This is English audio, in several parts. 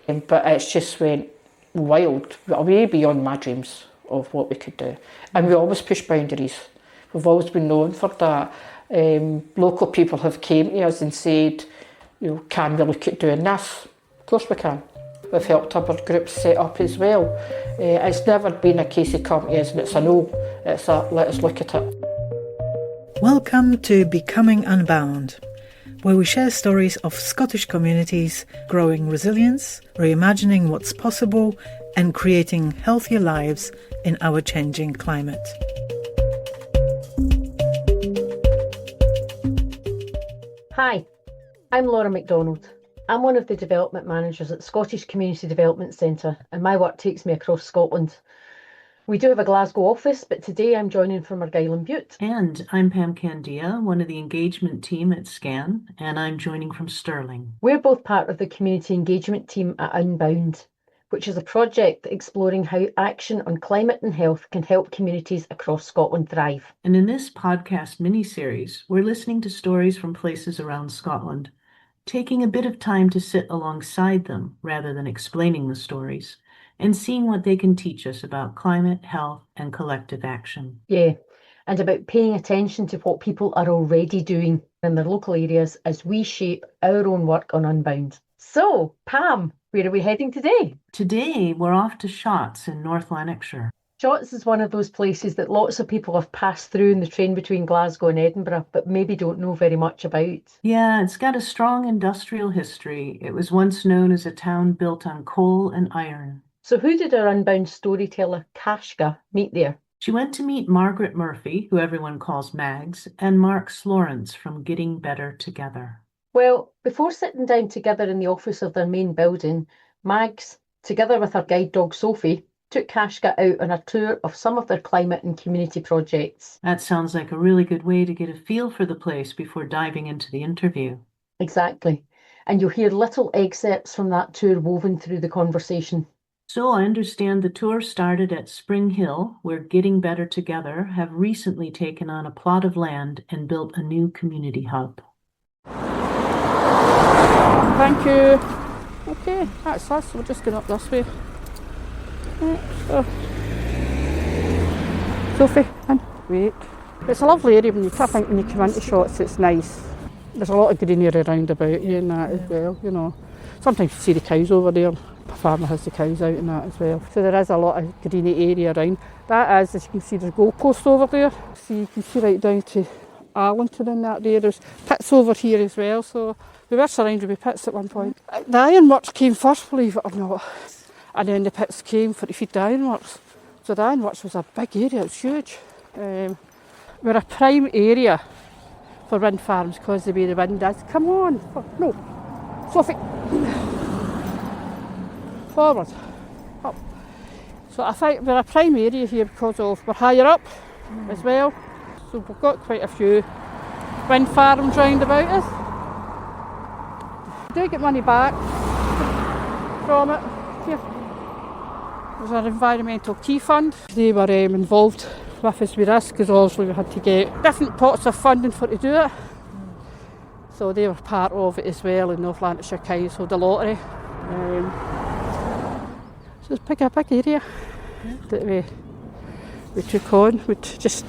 But it's just went wild, way beyond my dreams of what we could do. And we always push boundaries. We've always been known for that. Local people have came to us and said, can we look at doing this? Of course we can. We've helped other groups set up as well. It's never been a case of come to us and it's a no, it's a let us look at it. Welcome to Becoming Unbound, where we share stories of Scottish communities growing resilience, reimagining what's possible and creating healthier lives in our changing climate. Hi, I'm Laura McDonald. I'm one of the development managers at Scottish Community Development Centre, and my work takes me across Scotland. We do have a Glasgow office, but today I'm joining from Argyll and Bute. And I'm Pam Candea, one of the engagement team at SCAN, and I'm joining from Stirling. We're both part of the community engagement team at Unbound, which is a project exploring how action on climate and health can help communities across Scotland thrive. And in this podcast mini-series, we're listening to stories from places around Scotland, taking a bit of time to sit alongside them rather than explaining the stories, and seeing what they can teach us about climate, health, and collective action. Yeah, and about paying attention to what people are already doing in their local areas as we shape our own work on Unbound. So, Pam, where are we heading today? Today, we're off to Shotts in North Lanarkshire. Shotts is one of those places that lots of people have passed through in the train between Glasgow and Edinburgh, but maybe don't know very much about. Yeah, it's got a strong industrial history. It was once known as a town built on coal and iron. So who did our Unbound storyteller Kaska meet there? She went to meet Margaret Murphy, who everyone calls Mags, and Mark Slorance from Getting Better Together. Well, before sitting down together in the office of their main building, Mags, together with her guide dog Sophie, took Kaska out on a tour of some of their climate and community projects. That sounds like a really good way to get a feel for the place before diving into the interview. Exactly. And you'll hear little excerpts from that tour woven through the conversation. So I understand the tour started at Spring Hill, where Getting Better Together have recently taken on a plot of land and built a new community hub. Thank you. Okay, that's us. We're just going up this way. Right, so. Sophie, in. Wait. It's a lovely area when you come into Shotts, it's nice. There's a lot of greenery around about you and that as well, Sometimes you see the cows over there. My farmer has the cows out and that as well. So there is a lot of greeny area around. That is, as you can see, there's goalposts over there. So you can see right down to Arlington in that there. There's pits over here as well. So we were surrounded with pits at one point. The ironworks came first, believe it or not. And then the pits came for to feed the ironworks. So the ironworks was a big area, it's huge. We're a prime area for wind farms because the way the wind is. Come on, no, Sophie. Forward, up. So I think we're a prime area here because we're higher up as well. So we've got quite a few wind farms round about us. We do get money back from it. Here. There's an environmental key fund. They were involved with us with this because obviously we had to get different pots of funding for to do it. So they were part of it as well in North Lanarkshire Cows, so the lottery. So it's a big area that we took on. We just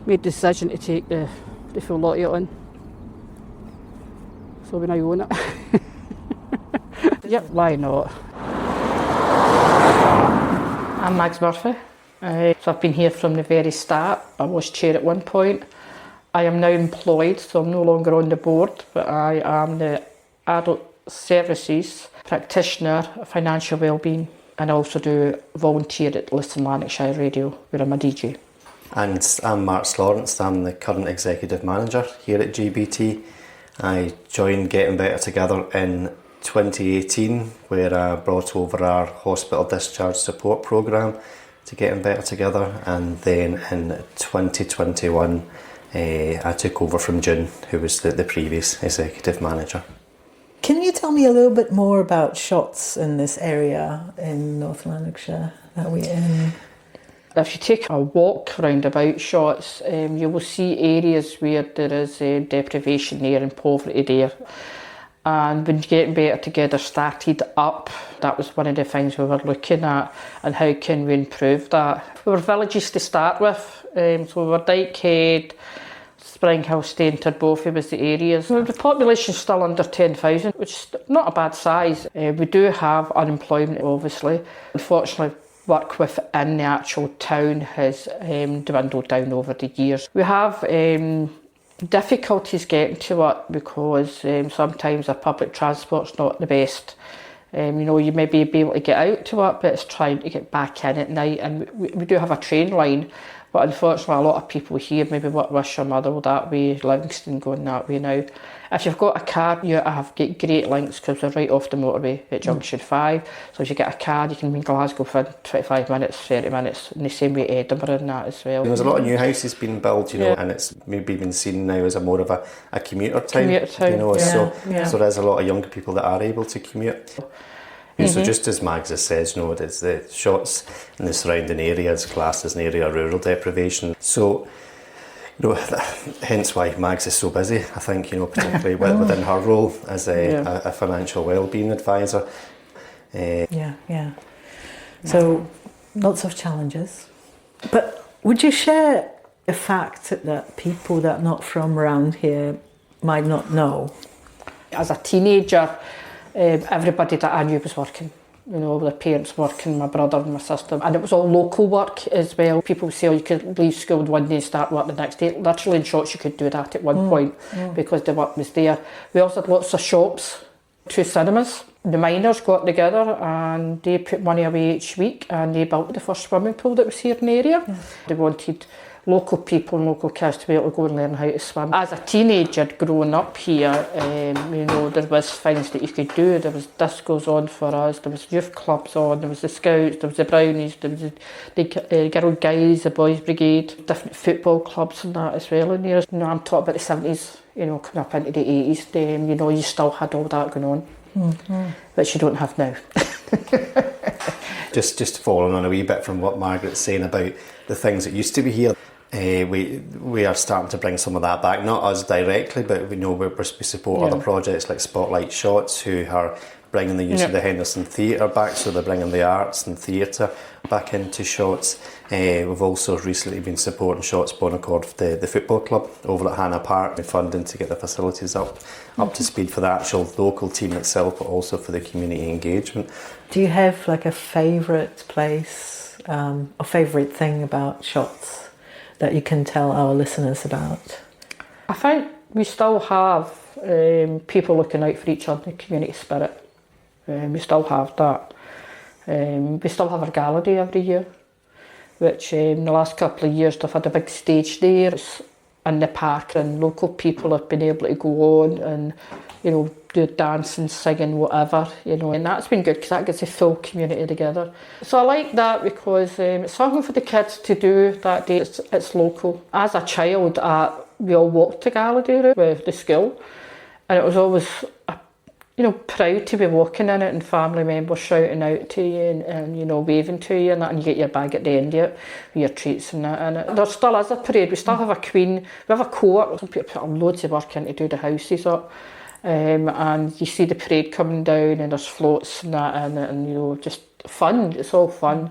made the decision to take the full lot of it on. So we now own it. Yep, why not? I'm Mags Murphy. So I've been here from the very start. I was chair at one point. I am now employed, so I'm no longer on the board, but I am the adult services practitioner, financial wellbeing, and I also do volunteer at North Lanarkshire Radio, where I'm a DJ. And I'm Mark Slorance. I'm the current executive manager here at GBT. I joined Getting Better Together in 2018, where I brought over our hospital discharge support programme to Getting Better Together, and then in 2021 I took over from June, who was the previous executive manager. Can you tell me a little bit more about Shotts in this area in North Lanarkshire that we're in? If you take a walk round about Shotts, you will see areas where there is deprivation there and poverty there. And when Getting Better Together started up, that was one of the things we were looking at, and how can we improve that. We were villages to start with, so we were Dykehead, Spring Hill, Stainton, Bothy was the areas. The population's still under 10,000, which is not a bad size. We do have unemployment, obviously. Unfortunately, work within the actual town has dwindled down over the years. We have difficulties getting to work because sometimes our public transport's not the best. You may be able to get out to work, but it's trying to get back in at night. And we do have a train line, but unfortunately a lot of people here maybe work with your mother that way, Livingston going that way now. If you've got a car, you have got great links because they're right off the motorway at Junction 5. So if you get a car, you can be in Glasgow for 25 minutes, 30 minutes, in the same way Edinburgh and that as well. There's a lot of new houses being built, and it's maybe been seen now as more of a commuter town. So there's a lot of younger people that are able to commute. So just as Mags has said, it's the Shotts and the surrounding areas classed as an area of rural deprivation. So, hence why Mags is so busy, I think, particularly within her role as a financial wellbeing advisor. So, lots of challenges. But would you share a fact that people that are not from around here might not know? As a teenager, everybody that I knew was working. The parents working, my brother and my sister, and it was all local work as well. People say, you could leave school one day and start work the next day. Literally in Shotts you could do that at one point because the work was there. We also had lots of shops, 2 cinemas. The miners got together and they put money away each week and they built the first swimming pool that was here in the area. They wanted local people and local kids to be able to go and learn how to swim. As a teenager growing up here, there was things that you could do. There was discos on for us, there was youth clubs on, there was the Scouts, there was the Brownies, there was the Girl Guides, the Boys Brigade, different football clubs and that as well in there. I'm talking about the 70s, coming up into the 80s, you still had all that going on, which you don't have now. Just following on a wee bit from what Margaret's saying about the things that used to be here, we are starting to bring some of that back. Not us directly, but we support other projects like Spotlight Shotts, who are bringing the use of the Henderson Theatre back, so they're bringing the arts and theatre back into Shotts. We've also recently been supporting Shotts Bonaccord, the football club over at Hannah Park, with funding to get the facilities up to speed for the actual local team itself, but also for the community engagement. Do you have like a favourite place, a favourite thing about Shotts that you can tell our listeners about? I think we still have people looking out for each other, the community spirit. We still have that. We still have our gala day every year, which in the last couple of years they've had a big stage there in the park, and local people have been able to go on and do dancing, singing, whatever, and that's been good because that gets the full community together. So I like that because it's something for the kids to do that day. It's local. As a child, we all walked to Gala Day with the school, and it was always proud to be walking in it and family members shouting out to you and waving to you and that, and you get your bag at the end of it with your treats and that. And there still is a parade. We still have a queen. We have a court. Some people put loads of work in to do the houses up. And you see the parade coming down and there's floats and that and just fun. It's all fun.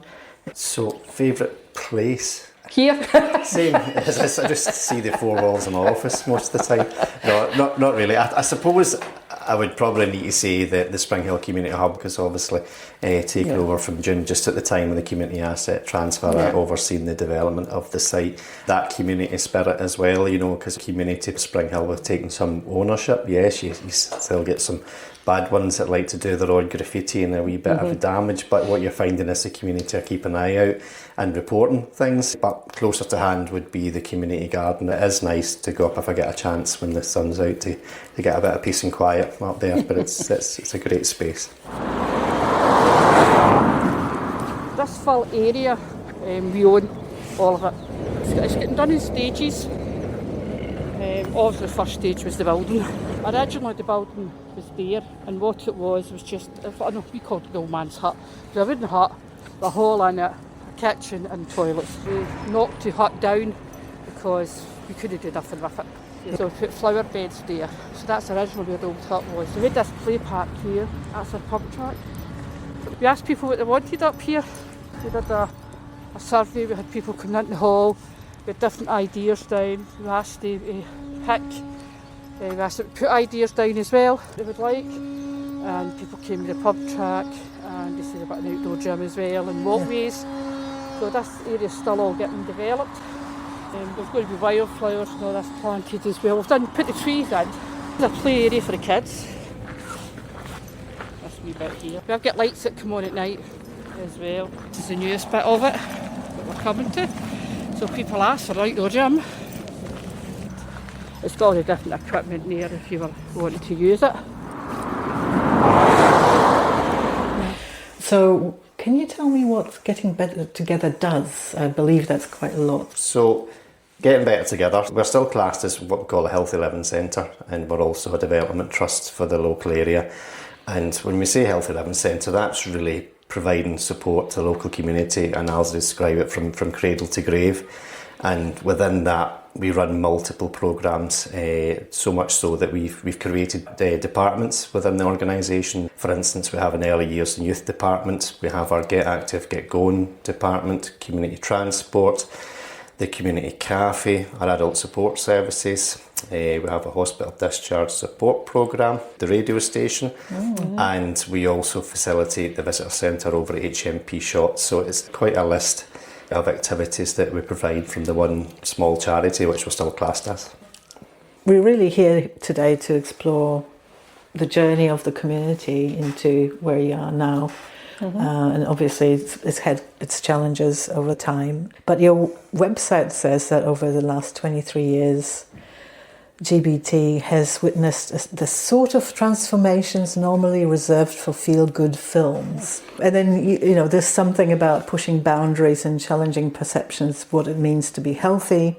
So, favourite place? Here. Same. I just see the 4 walls of my office most of the time. No, not really. I suppose I would probably need to say the Spring Hill Community Hub, because obviously taking over from June just at the time of the community asset transfer, overseeing the development of the site. That community spirit as well, because community Spring Hill have taken some ownership. Yes, you still get some bad ones that like to do their own graffiti and a wee bit of damage, but what you're finding is the community are keeping an eye out and reporting things. But closer to hand would be the community garden. It is nice to go up if I get a chance when the sun's out to get a bit of peace and quiet up there, but it's a great space. This full area, we own all of it. It's getting done in stages. Obviously the first stage was the building. Originally the building was there, and what it was just, we called it the old man's hut. It was a wooden hut, with a hole in it, a kitchen and toilets. We knocked the hut down because we couldn't do nothing with it. So we put flower beds there. So that's originally where the old hut was. So we had this play park here. That's our pub track. We asked people what they wanted up here. We did a survey. We had people coming into the hall. We had different ideas down. We asked them to pick. We asked them to put ideas down as well that they would like. And people came to the pub track and they said about an outdoor gym as well and walkways. So this area's still all getting developed. There's going to be wildflowers and all this planted as well. We've put the trees in. There's a play area for the kids. This wee bit here. We've got lights that come on at night as well. This is the newest bit of it that we're coming to. So people ask for an outdoor gym. It's got all the different equipment there if you were wanting to use it. So, can you tell me what Getting Better Together does? I believe that's quite a lot. So, Getting Better Together, we're still classed as what we call a Healthy Living Centre, and we're also a development trust for the local area. And when we say Healthy Living Centre, that's really providing support to the local community, and I'll describe it from cradle to grave. And within that, we run multiple programmes, so much so that we've created departments within the organisation. For instance, we have an early years and youth department, we have our Get Active, Get Going department, community transport, the community cafe, our adult support services. We have a hospital discharge support programme, the radio station, and we also facilitate the visitor centre over at HMP Shot. So it's quite a list of activities that we provide from the one small charity which we're still classed as. We're really here today to explore the journey of the community into where you are now. And obviously it's had its challenges over time. But your website says that over the last 23 years, GBT has witnessed the sort of transformations normally reserved for feel-good films. And then, you know, there's something about pushing boundaries and challenging perceptions of what it means to be healthy.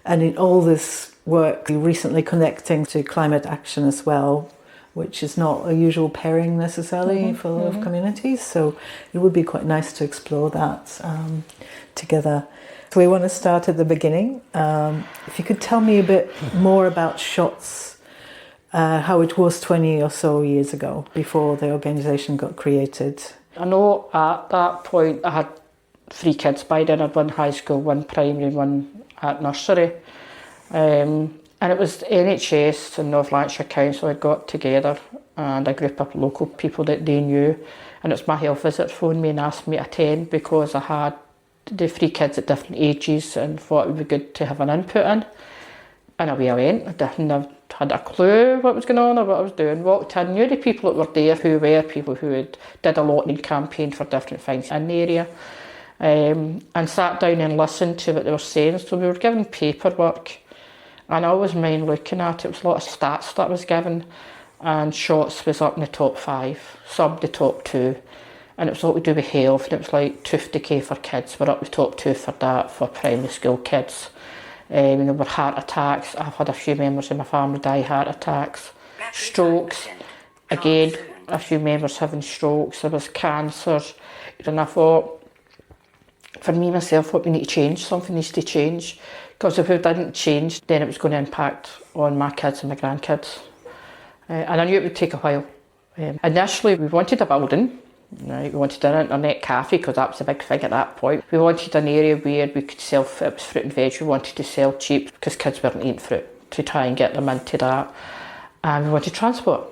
And in all this work, recently connecting to climate action as well, which is not a usual pairing necessarily for a lot of communities. So it would be quite nice to explore that together. So we want to start at the beginning. If you could tell me a bit more about Shots, how it was 20 or so years ago, before the organisation got created. I know at that point I had 3 kids by then. I'd one high school, one primary, one at nursery. And it was the NHS and North Lanarkshire Council had got together and a group of local people that they knew. And it was my health visitor phoned me and asked me to attend because I had the 3 kids at different ages and thought it would be good to have an input in. And away I went. I didn't have had a clue what was going on or what I was doing. Walked in, knew the people that were there who were people who had did a lot in campaign for different things in the area. And sat down and listened to what they were saying. So we were given paperwork and I always mind looking at it. It was a lot of stats that was given and Shots was up in the top 5, some the top 2. And it was what we do with health, and it was like 50k for kids. We're up the top 2 for that, for primary school kids. There were heart attacks. I've had a few members of my family die heart attacks. Strokes, again, a few members having strokes. There was cancer. And I thought, for me, myself, what we need to change, something needs to change. Because if it didn't change, then it was going to impact on my kids and my grandkids. And I knew it would take a while. Initially, we wanted a building. Right, we wanted an internet cafe because that was a big thing at that point. We wanted an area where we could sell, it was fruit and veg, we wanted to sell cheap because kids weren't eating fruit, to try and get them into that. And we wanted transport.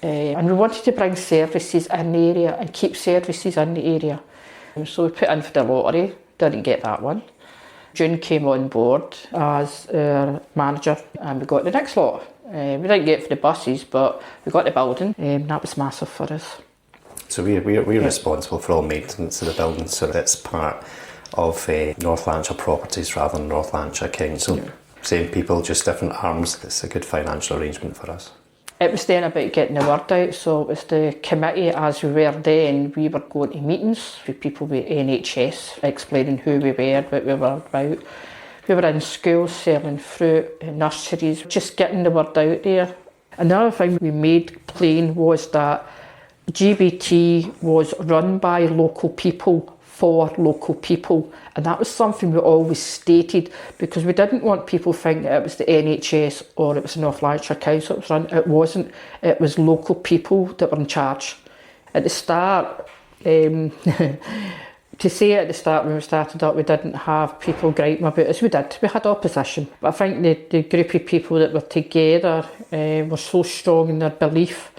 And we wanted to bring services in the area and keep services in the area. And so we put in for the lottery, didn't get that one. June came on board as our manager and we got the next lot. We didn't get it for the buses, but we got the building. That was massive for us. So we're responsible for all maintenance of the building, so it's part of North Lanarkshire Properties rather than North Lanarkshire Council. Yeah. Same people, just different arms. It's a good financial arrangement for us. It was then about getting the word out, so it was the committee as we were then. We were going to meetings with people with NHS, explaining who we were, what we were about. We were in schools selling fruit, in nurseries, just getting the word out there. Another thing we made plain was that GBT was run by local people for local people, and that was something we always stated, because we didn't want people thinking it was the NHS or it was the North Lanarkshire Council that was run. It wasn't. It was local people that were in charge. At the start, to say at the start when we started up, we didn't have people griping about us. We did. We had opposition, but I think the group of people that were together were so strong in their belief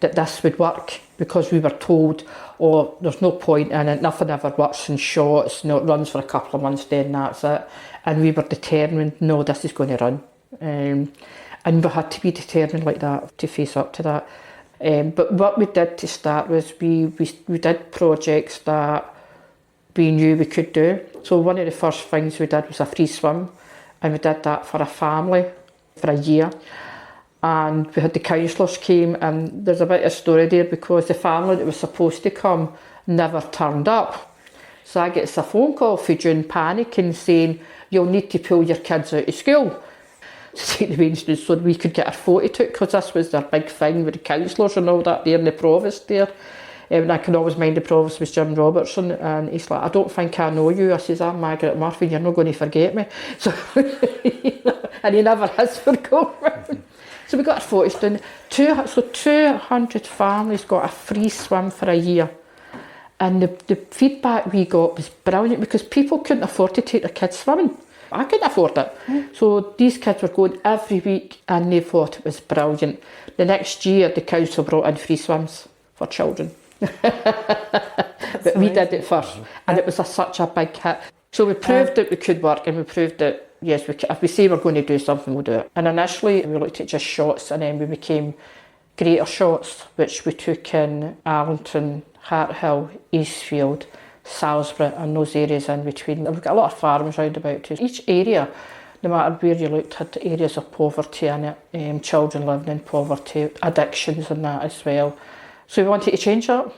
that this would work, because we were told, oh, there's no point in it, nothing ever works in shots, no, it runs for a couple of months, then that's it. And we were determined, no, this is going to run. And we had to be determined like that to face up to that. But what we did to start was we did projects that we knew we could do. So one of the first things we did was a free swim, and we did that for a family for a year. And we had the councillors came, and there's a bit of story there, because the family that was supposed to come never turned up. So I get a phone call from June panicking, saying, you'll need to pull your kids out of school to take the arrangements so we could get our photo took, because this was their big thing with the councillors and all that there, and the provost there. And I can always mind the provost was Jim Robertson, and he's like, I don't think I know you. I says, I'm Margaret Murphy, you're not going to forget me. So, and he never has forgotten. So we got our photos done. 200 families got a free swim for a year. And the feedback we got was brilliant, because people couldn't afford to take their kids swimming. I couldn't afford it. So these kids were going every week, and they thought it was brilliant. The next year, the council brought in free swims for children. But we did it first, and it was such a big hit. So we proved that we could work, and we proved that, yes, if we say we're going to do something, we'll do it. And initially we looked at just shots, and then we became greater shots, which we took in Arlington, Harthill, Eastfield, Salisbury, and those areas in between. We've got a lot of farms round about too. Each area, no matter where you looked, had areas of poverty in it, children living in poverty, addictions and that as well. So we wanted to change that,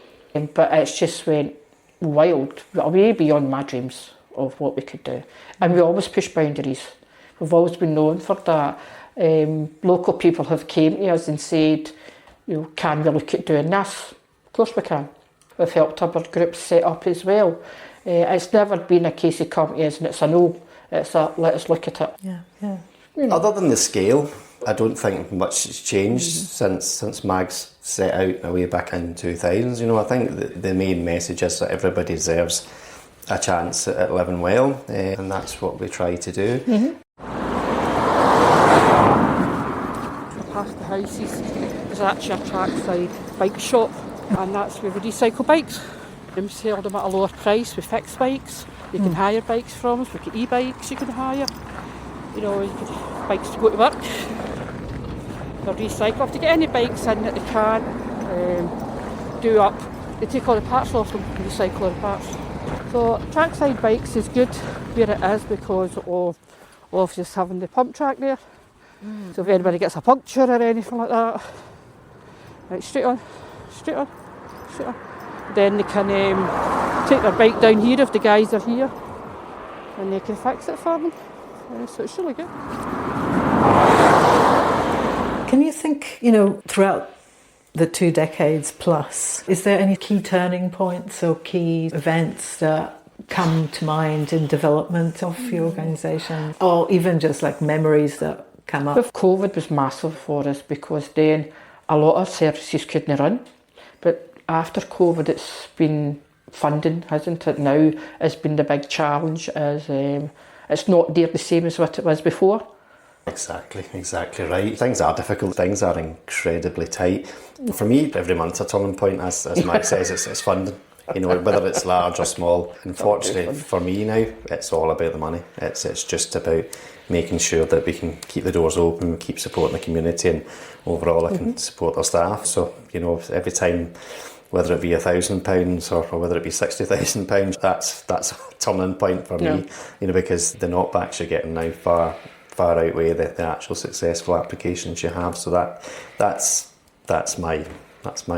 but it's just went wild, way beyond my dreams of what we could do. And we always push boundaries. We've always been known for that. Local people have came to us and said, can we look at doing this? Of course we can. We've helped other groups set up as well. It's never been a case of come to us and it's a no. It's a let us look at it. Yeah. Other than the scale, I don't think much has changed since Mags set out way back in 2000. I think the main message is that everybody deserves a chance at living well, and that's what we try to do. Past the houses, there's actually a trackside bike shop, and that's where we recycle bikes. We sell them at a lower price. We fix bikes. You can hire bikes from us. We've got e-bikes you can hire. You can bikes to go to work. They're recycled. To get any bikes in that they can do up, they take all the parts off them and recycle all the parts. So trackside bikes is good where it is because of just having the pump track there. So if anybody gets a puncture or anything like that, right, straight on. Then they can take their bike down here if the guys are here, and they can fix it for them. So it's really good. Can you think, throughout the 2 decades plus, is there any key turning points or key events that come to mind in development of your organisation, or even just like memories that come up? With COVID was massive for us because then a lot of services couldn't run, but after COVID it's been funding, hasn't it? Now has been the big challenge. It's not there the same as what it was before. Exactly right. Things are difficult, things are incredibly tight. For me, every month's a turning point, as Mike says, it's funding. Whether it's large or small. Unfortunately for me now, it's all about the money. It's just about making sure that we can keep the doors open, keep supporting the community, and overall I can support our staff. So, every time, whether it be £1,000 or whether it be £60,000, that's a turning point for me, because the knockbacks you're getting now far outweigh the actual successful applications you have. So that's my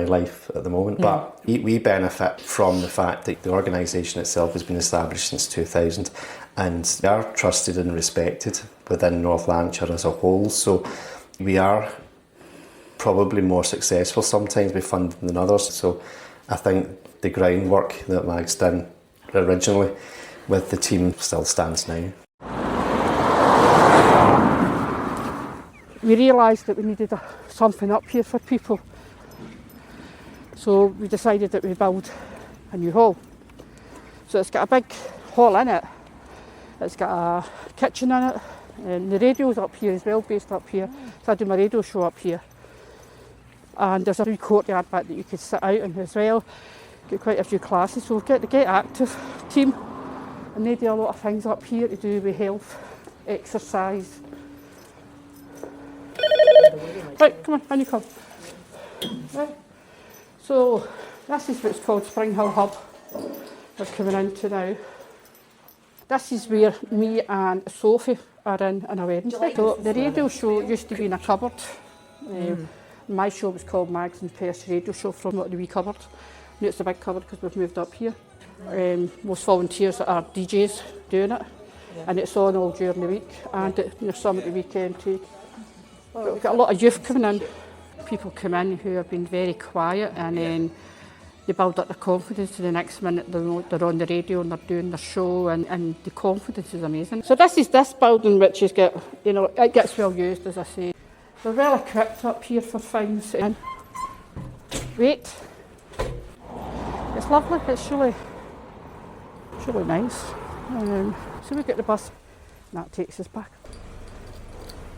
life at the moment. But we benefit from the fact that the organisation itself has been established since 2000, and we are trusted and respected within North Lanarkshire as a whole. So we are probably more successful sometimes with funding than others. So I think the groundwork that Mag's done originally with the team still stands now. We realised that we needed something up here for people. So we decided that we'd build a new hall. So it's got a big hall in it. It's got a kitchen in it. And the radio's up here as well, based up here. So I do my radio show up here. And there's a wee courtyard bit that you could sit out in as well. Get quite a few classes. So we've got the Get Active team. And they do a lot of things up here to do with health, exercise. Right, come on, in you come. Right. So this is what's called Spring Hill Hub. We're coming into now. This is where me and Sophie are in a Wednesday. So the radio show used to be in a cupboard. My show was called Mags and Pairs Radio Show from the wee cupboard. Now it's a big cupboard because we've moved up here. Most volunteers are DJs doing it, and it's on all during the week and there's some at the weekend too. We've got a lot of youth coming in. People come in who have been very quiet, and then they build up their confidence, and the next minute they're on the radio and they're doing their show, and the confidence is amazing. So this is this building, which has got, it gets well used, as I say. We're well equipped up here for things. And wait, it's lovely. It's really nice. So we get the bus, and that takes us back.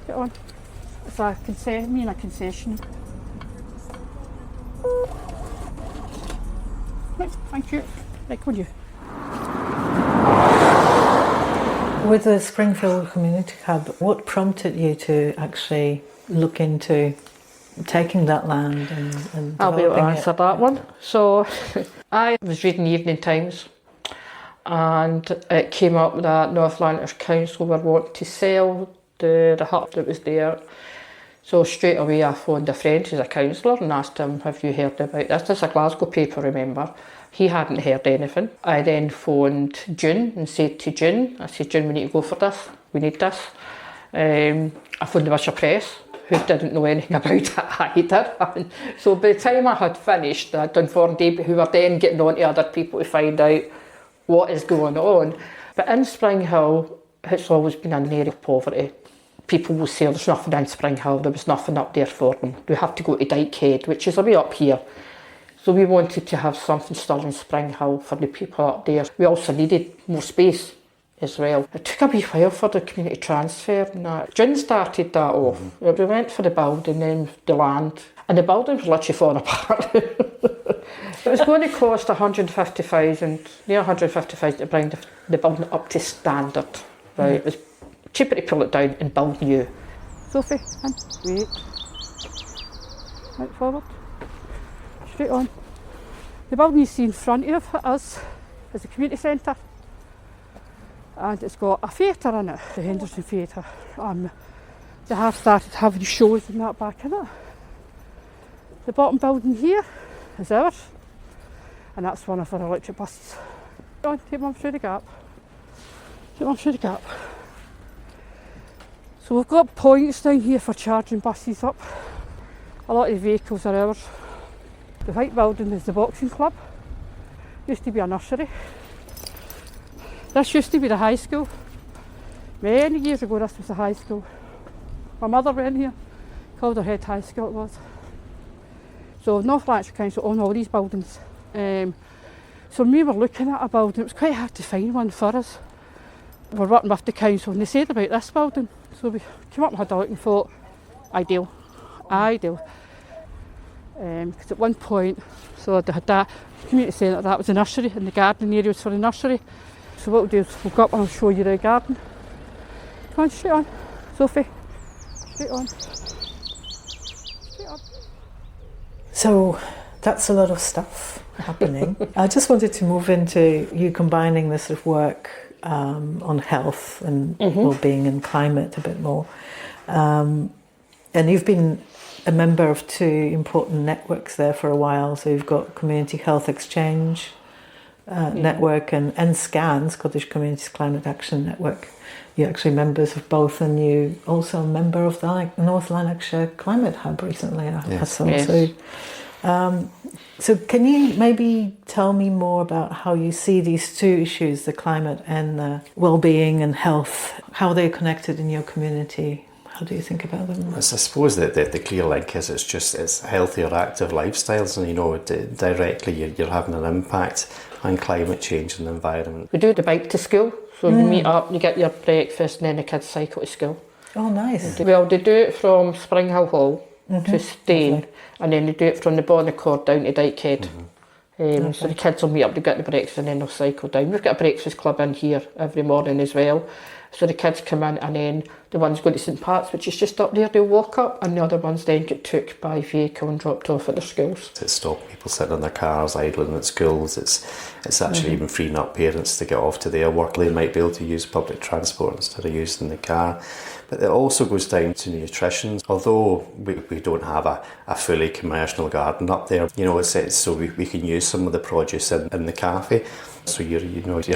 Get on. It's a concession. Right, thank you. Right, come on you. With the Springfield Community Hub, what prompted you to actually look into taking that land and I'll be able to answer it? that one. So I was reading the Evening Times, and it came up that North Lanarkshire Council were wanting to sell the hut that was there. So straight away I phoned a friend who's a councillor and asked him, have you heard about this? This is a Glasgow paper, remember. He hadn't heard anything. I then phoned June and said to June, I said, June, we need to go for this. We need this. I phoned the Bishop Press, who didn't know anything about it either. And so by the time I had finished, I'd done 4 days, who were then getting on to other people to find out what is going on. But in Spring Hill, it's always been an area of poverty. People will say there's nothing in Spring Hill, there was nothing up there for them. We have to go to Dykehead, which is a way up here. So we wanted to have something still in Spring Hill for the people up there. We also needed more space as well. It took a wee while for the community transfer and that. June started that off. We went for the building, then the land, and the building was literally falling apart. It was going to cost 150,000, near 150,000 to bring the building up to standard. Right? It was cheaper to pull it down and build new. Sophie, in. Wait. Right forward. Straight on. The building you see in front of us is a community centre. And it's got a theatre in it, the Henderson Theatre. They have started having shows and that back in it. The bottom building here is ours. And that's one of our electric buses. Go on, take Mum through the gap. Take Mum through the gap. So we've got points down here for charging buses up. A lot of the vehicles are ours. The white building is the boxing club. Used to be a nursery. This used to be the high school. Many years ago this was the high school. My mother went here, called her head high school it was. So North Lanarkshire Council own all these buildings. So when we were looking at a building, it was quite hard to find one for us. We're working with the council and they said about this building. So we came up and had a look and thought, ideal. Because at one point, so they had that community centre, that was the nursery, and the gardening area was for the nursery. So what we'll do is we'll go up and I'll show you the garden. Come on, straight on. Sophie, straight on. Straight on. So that's a lot of stuff happening. I just wanted to move into you combining this sort of work on health and well-being and climate a bit more. And you've been a member of 2 important networks there for a while. So you've got Community Health Exchange Network and SCAN, Scottish Communities Climate Action Network. You're actually members of both, and you also a member of the North Lanarkshire Climate Hub recently. Yes. So So can you maybe tell me more about how you see these two issues, the climate and the well-being and health, how they're connected in your community? How do you think about them? I suppose that the clear link is it's healthier, active lifestyles, and directly you're having an impact on climate change and the environment. We do the bike to school, so you meet up, you get your breakfast, and then the kids cycle to school. Oh, nice. Well, they do it from Spring Hill Hall to Stain, and then they do it from the Bonnecord down to Dykehead. So the kids will meet up to get the breakfast and then they'll cycle down. We've got a breakfast club in here every morning as well. So the kids come in, and then the ones going to St Pat's, which is just up there, they'll walk up, and the other ones then get took by vehicle and dropped off at their schools. To stop people sitting in their cars, idling at schools, it's actually even freeing up parents to get off to their work. They might be able to use public transport instead of using the car. But it also goes down to nutrition. Although we don't have a fully commercial garden up there, it's so we can use some of the produce in the cafe. So you're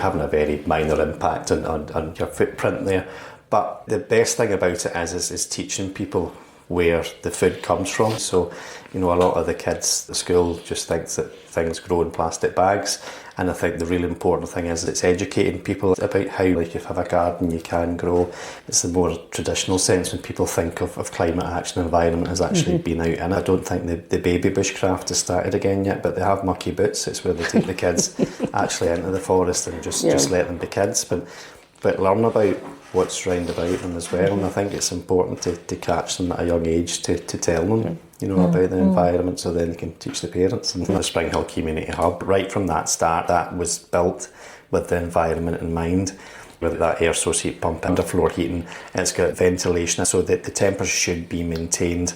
having a very minor impact on your footprint there. But the best thing about it is teaching people where the food comes from. So, a lot of the kids at school just think that things grow in plastic bags. And I think the really important thing is it's educating people about how, like, if you have a garden, you can grow. It's the more traditional sense when people think of climate action, environment as actually being out in it. I don't think the baby bushcraft has started again yet, but they have mucky boots. It's where they take the kids actually into the forest and just let them be kids. But learn about what's round about them as well, and I think it's important to catch them at a young age to tell them about the environment, so then they can teach the parents. And the Spring Hill Community Hub, right from that start, that was built with the environment in mind, with that air source heat pump, underfloor heating, and it's got ventilation so that the temperature should be maintained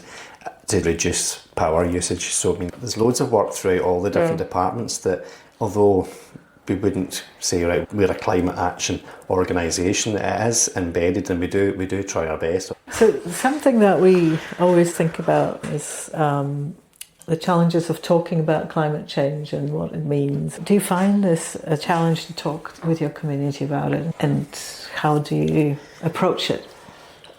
to reduce power usage. So there's loads of work throughout all the different departments that, although we wouldn't say, right, we're a climate action organisation, it is embedded, and we do try our best. So something that we always think about is the challenges of talking about climate change and what it means. Do you find this a challenge to talk with your community about it, and how do you approach it?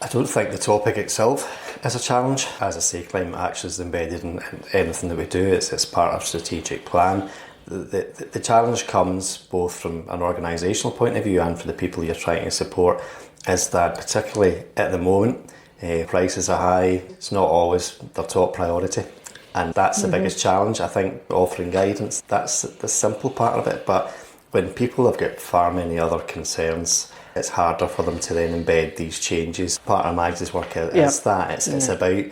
I don't think the topic itself is a challenge. As I say, climate action is embedded in anything that we do. It's part of a strategic plan. The challenge comes both from an organisational point of view and for the people you're trying to support, is that particularly at the moment, prices are high. It's not always their top priority, and that's the biggest challenge. I think offering guidance, that's the simple part of it, but when people have got far many other concerns, it's harder for them to then embed these changes. Part of Mags's work is that it's about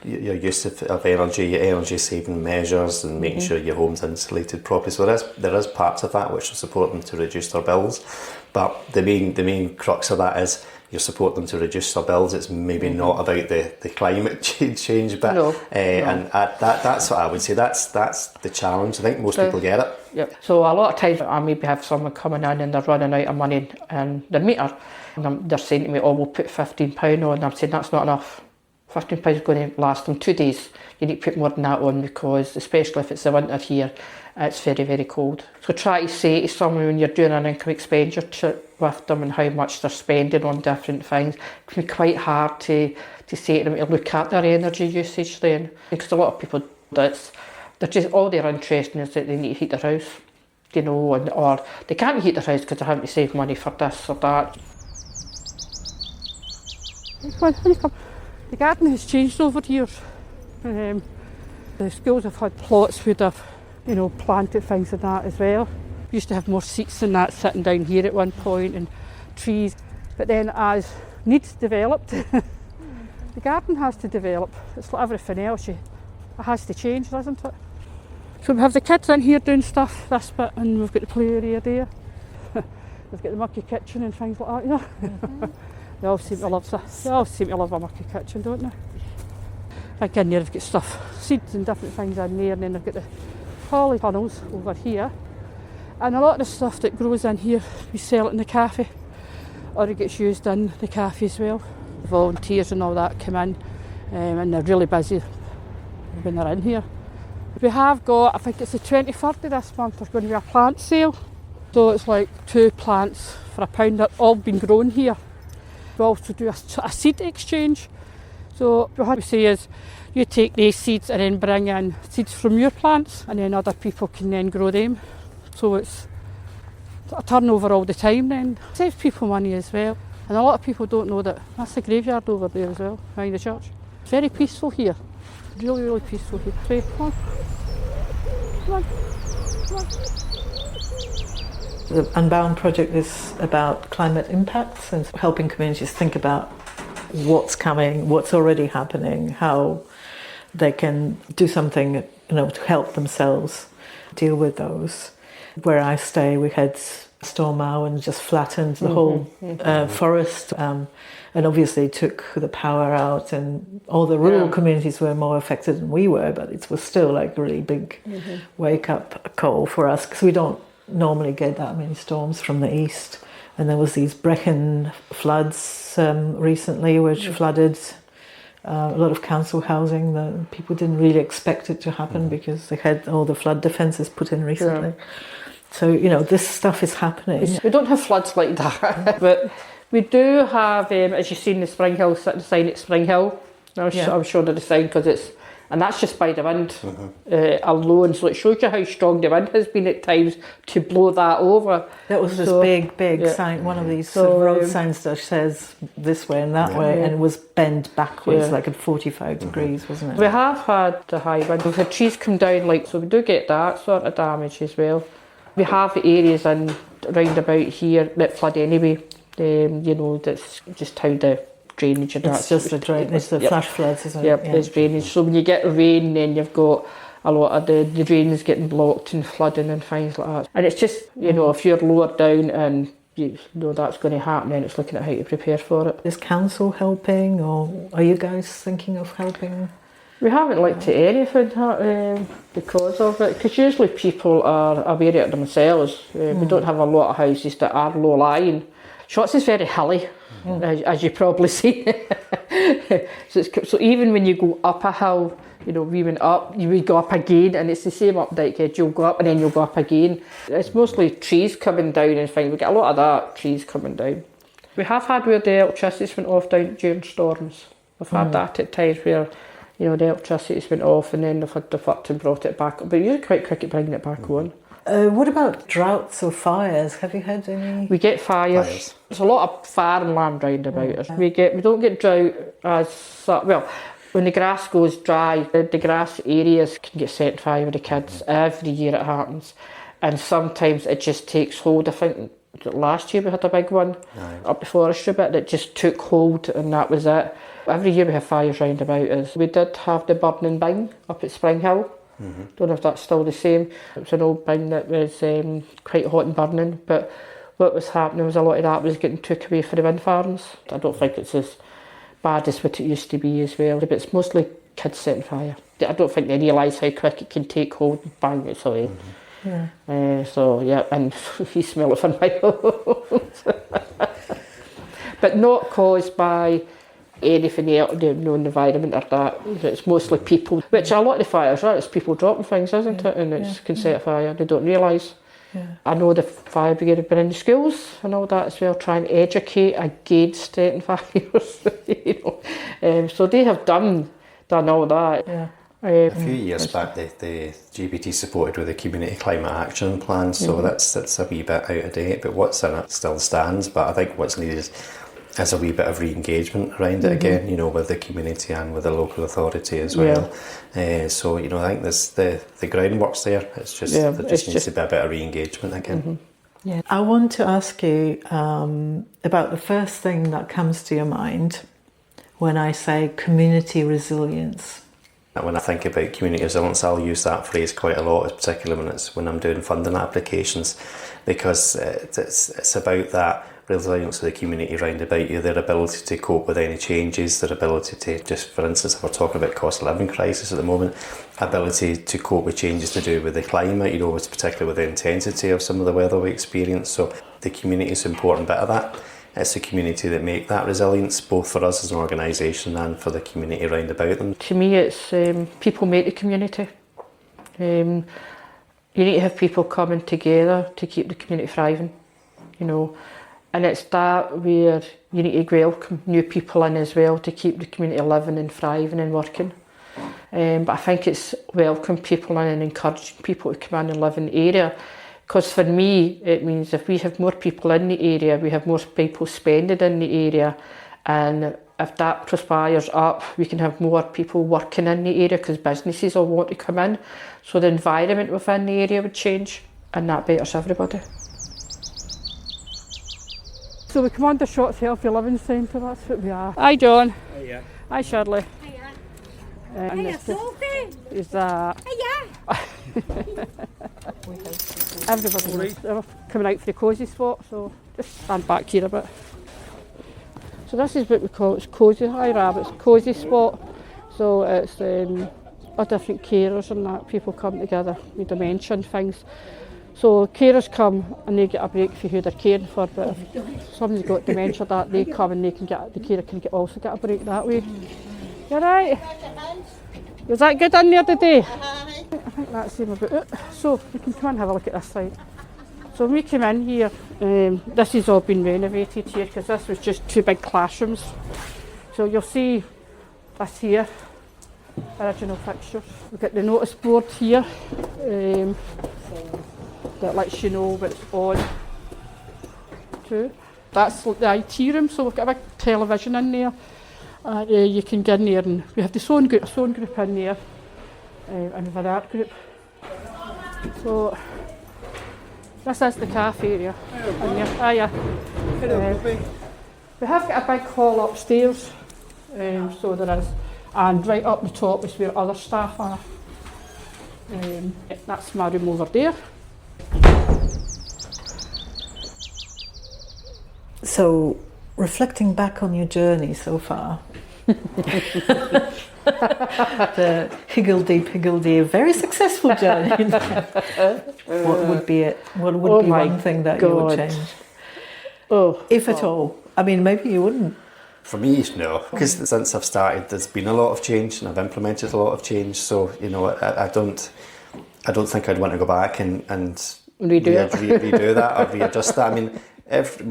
your use of energy saving measures, and making sure your home's insulated properly. So there is parts of that which will support them to reduce their bills, but the main crux of that is you support them to reduce their bills. It's maybe not about the climate change bit. And that's what I would say. That's the challenge. I think most people get it. Yep. So a lot of times I maybe have someone coming in and they're running out of money and their meter, and they're saying to me, we'll put £15 on, and I'm saying that's not enough. £15 is going to last them 2 days. You need to put more than that on, because especially if it's the winter here, it's very, very cold. So try to say to someone when you're doing an income expenditure with them and how much they're spending on different things, it can be quite hard to say to them to look at their energy usage then. Because a lot of people, they're just, all they're interested in is that they need to heat their house, or they can't heat their house because they're having to save money for this or that. The garden has changed over the years. The schools have had plots where they've, planted things like that as well. We used to have more seats than that sitting down here at one point, and trees. But then as needs developed, the garden has to develop. It's like everything else, it has to change, doesn't it? So we have the kids in here doing stuff, this bit, and we've got the play area there. We've got the mucky kitchen and things like that, They all seem to love a mucky kitchen, don't they? I think in there they've got stuff, seeds and different things in there, and then they've got the polytunnels over here. And a lot of the stuff that grows in here, we sell it in the cafe, or it gets used in the cafe as well. Volunteers and all that come in, and they're really busy when they're in here. We have got, I think it's the 23rd of this month, there's going to be a plant sale. So it's like 2 plants for £1 that all been grown here. We also do a seed exchange. So what we say is you take these seeds and then bring in seeds from your plants, and then other people can then grow them. So it's a turnover all the time then. It saves people money as well. And a lot of people don't know that that's the graveyard over there as well, behind the church. It's very peaceful here. Really, really peaceful here. So, come on. Come on. Come on. The Unbound project is about climate impacts and helping communities think about what's coming, what's already happening, how they can do something, to help themselves deal with those. Where I stay, we had Storm and just flattened the whole forest, and obviously took the power out, and all the rural communities were more affected than we were, but it was still like a really big wake-up call for us, because we don't normally get that many storms from the east. And there was these Brecon floods recently, which flooded a lot of council housing. The people didn't really expect it to happen because they had all the flood defences put in recently. So, this stuff is happening. We don't have floods like that, but we do have, as you see in the Spring Hill sign at Spring Hill. I'm sure of the sign because and that's just by the wind alone. So it shows you how strong the wind has been at times to blow that over. That was this big sign, one of these road signs that says this way and that way, and it was bent backwards like at 45 degrees, wasn't it? We have had the high wind. We've had trees come down, so we do get that sort of damage as well. We have areas round about here that flood anyway. That's just how the drainage and it's just the drainage, it's the flash floods, isn't it? Yep, there's drainage. So when you get rain, then you've got a lot of the drains getting blocked and flooding and things like that. And it's just, if you're lower down and you know that's going to happen, then it's looking at how to prepare for it. Is council helping, or are you guys thinking of helping? We haven't looked at anything because of it, because usually people are aware of it themselves. We don't have a lot of houses that are low-lying. Shotts is very hilly, as you probably see. So even when you go up a hill, we went up, you would go up again, and it's the same up Dykehead. You'll go up and then you'll go up again. It's mostly trees coming down and things. We get a lot of that, trees coming down. We have had where the electricity's went off down during storms. We've had that at times where the electricity's went off and then they've had to fucked and brought it back. But you're quite quick at bringing it back on. What about droughts or fires? Have you had any? We get fires. There's a lot of farmland round about us. We don't get drought as such. Well, when the grass goes dry, the grass areas can get set fire with the kids. Every year it happens. And sometimes it just takes hold. I think last year we had a big one up the forestry bit that just took hold, and that was it. Every year we have fires round about us. We did have the burning bin up at Spring Hill. Don't know if that's still the same. It was an old bin that was quite hot and burning, but what was happening was a lot of that was getting took away for the wind farms. I don't think it's as bad as what it used to be as well, but it's mostly kids setting fire. I don't think they realise how quick it can take hold and bang it away. And you smell it for miles. But not caused by anything else, no environment or that. It's mostly people, which a lot of the fires are, it's people dropping things, isn't it? And it can set fire, they don't realise. I know the fire brigade have been in the schools and all that as well, trying to educate against setting fires. So they have done all that. A few years back, the GBT supported with a community climate action plan, so that's a wee bit out of date, but what's in it still stands. But I think what's needed is a wee bit of re-engagement around it again, with the community and with the local authority as well. So I think there's the groundwork's there. It's just there just needs to be a bit of re-engagement again. I want to ask you about the first thing that comes to your mind when I say community resilience. When I think about community resilience, I'll use that phrase quite a lot, particularly when I'm doing funding applications, because it's about that resilience of the community round about you, their ability to cope with any changes, their ability to, just for instance, if we're talking about cost of living crisis at the moment, ability to cope with changes to do with the climate, it's particularly with the intensity of some of the weather we experience. So the community is an important bit of that. It's the community that make that resilience, both for us as an organisation and for the community round about them. To me, it's people make the community. You need to have people coming together to keep the community thriving, And it's that where you need to welcome new people in as well to keep the community living and thriving and working. But I think it's welcome people in and encouraging people to come in and live in the area. Because for me, it means if we have more people in the area, we have more people spending in the area, and if that transpires up, we can have more people working in the area because businesses will want to come in. So the environment within the area would change, and that betters everybody. So we come on to Shotts Healthy Living Centre, that's what we are. Hi John. Hiya. Hi Shirley. Hiya. Hiya Sophie. Is that... Hiya. Everybody's coming out for the cosy spot, so just stand back here a bit. So this is what we call it's cosy. Hi Rabbits, cosy spot. So it's all different carers and that, people come together with dementia and things. So carers come and they get a break for who they're caring for, but if somebody's got dementia that they come and they can get, the carer can also get a break that way. You right? Was that good in there today? I think that's the same about it. So we can come and have a look at this side. So when we came in here, this has all been renovated here because this was just two big classrooms. So you'll see this here, original fixtures. We've got the notice board here that lets you know what's on too. That's the IT room, so we've got a big television in there. You can get in there and we have the sewing group in there and we have an art group. So this is the cafe area. We have got a big hall upstairs, so there is, and right up the top is where other staff are. That's my room over there. So, reflecting back on your journey so far, the higgledy, very successful journey. What would be it? What would be one thing that you would change? If at all. I mean, maybe you wouldn't. For me, no, because since I've started, there's been a lot of change, and I've implemented a lot of change. So I don't think I'd want to go back and redo that or readjust that. I mean, every